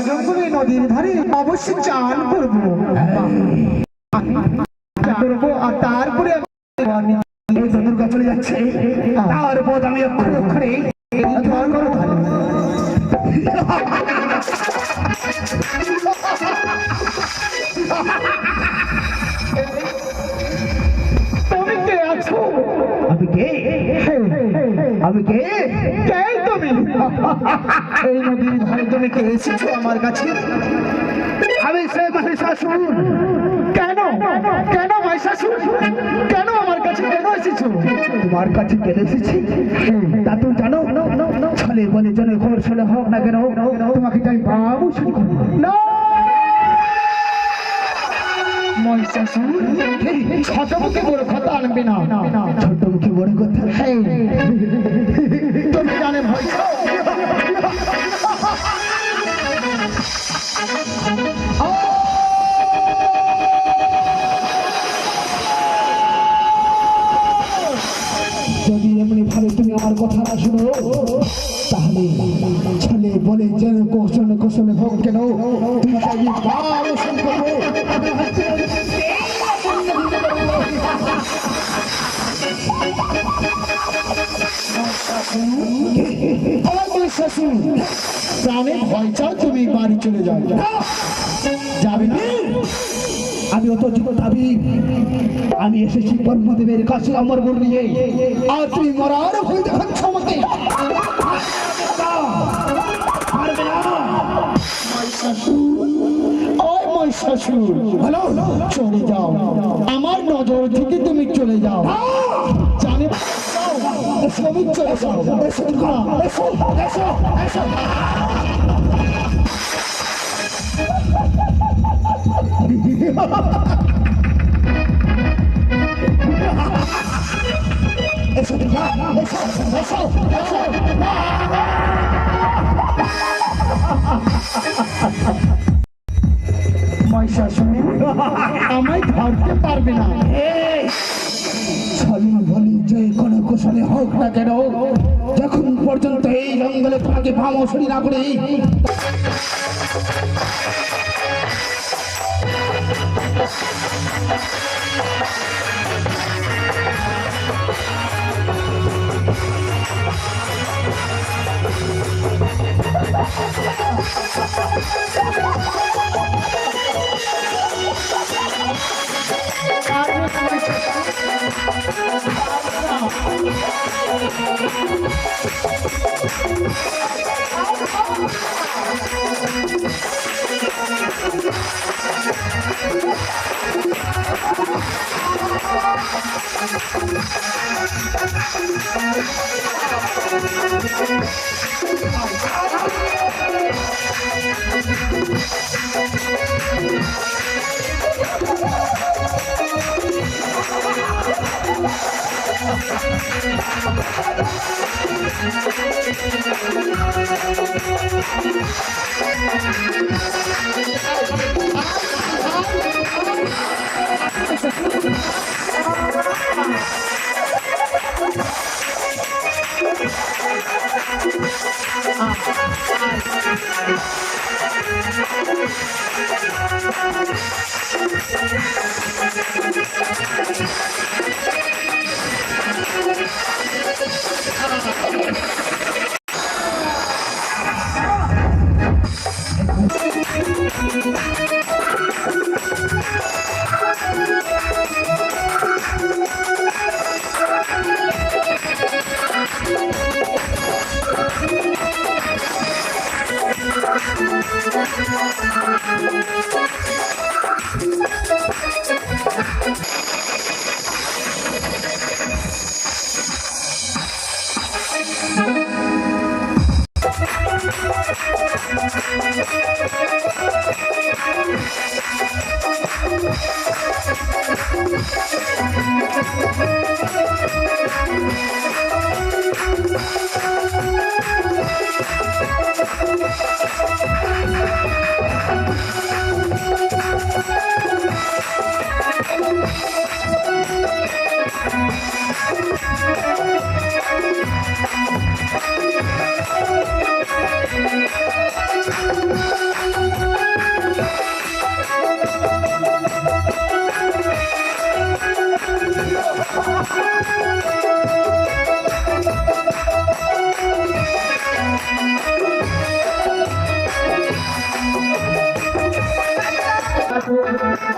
জঙ্গলে নদীর ধারে অবশ্যই চান করবো আর তারপরে দুর্গা চলে যাচ্ছে তারপর আমি অক্ষরে তুমি কে আছো? আমি কে? আমি কে? কে তুমি? এই নদীর ধারে তুমি কে এসেছো আমার কাছে? আমি সে মহিষাসুর। কেন কেন মহিষাসুর? কেন আমার কাছে কেন এসেছো? তোমার কাছে কেন এসেছি তা তুমি জানো? ছলে বলে যেন ঘর ছলে হোক না কেন তোমাকে চাই বাবু শুরু করবো না মহিষাসুর, ছোট মুখে বড় কথা আনবে না। ছোট মুখে বড় কথা তুমি জানে ভয় যদি এমনি ভাবে তুমি আমার কথা না শুনো তাহলে ছেলে বলে যেন কৌশলে কৌশলে হোক কেন তোমাকে আমি বাবু শুরু করবো। প্রাণে ভয় চাও তুমি বাড়ি চলে যাও। যাবে না? আমি অত জীব দাবি আমি এসেছি ব্রহ্মদেবের কাছে আমার বোন নিয়ে আর তুমি মরার ভয় দেখাচ্ছ আমাকে। ভালো চলে যাও, আমার নজর থেকে তুমি চলে যাও। জানে তুমি চলে যাও। আমায় ধরতে পারবে না। বলি যে কোনো কৌশলে হোক না কেন যখন পর্যন্ত এই জঙ্গলে তোমাকে ভামসরি না করে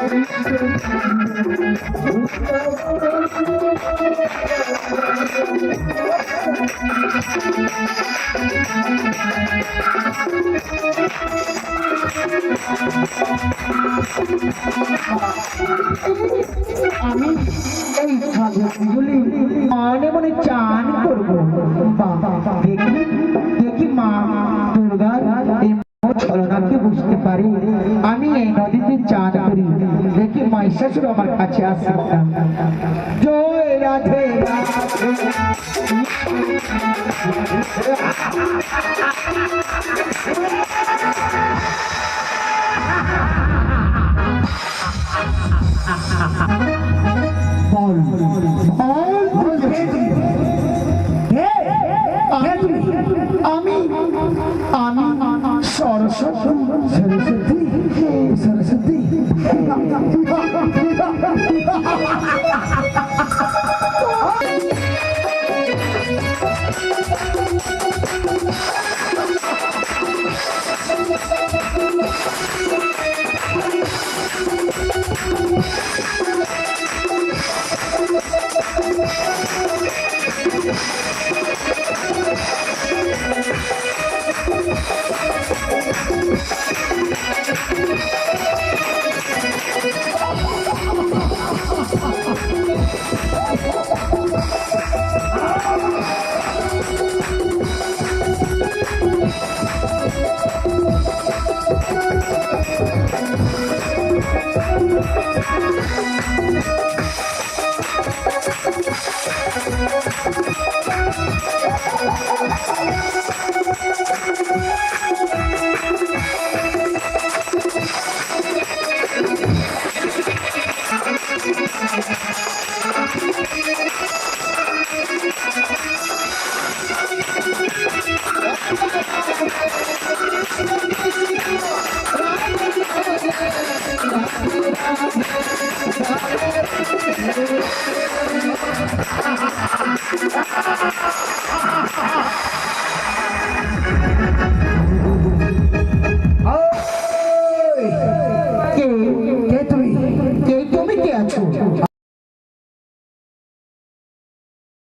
আমি এই ছাগলগুলি মনে মনে চান করবো। দেখি দেখি মা দুর্গার এই ছলনাকে বুঝতে পারি। আমি এই নদীতে চান করি, দেখি মহিষাসুর আমার কাছে আসে। জয় রাধে রাধে। বল আমি আমি সরস্বতী সরস্বতী সরস্বতী রাধে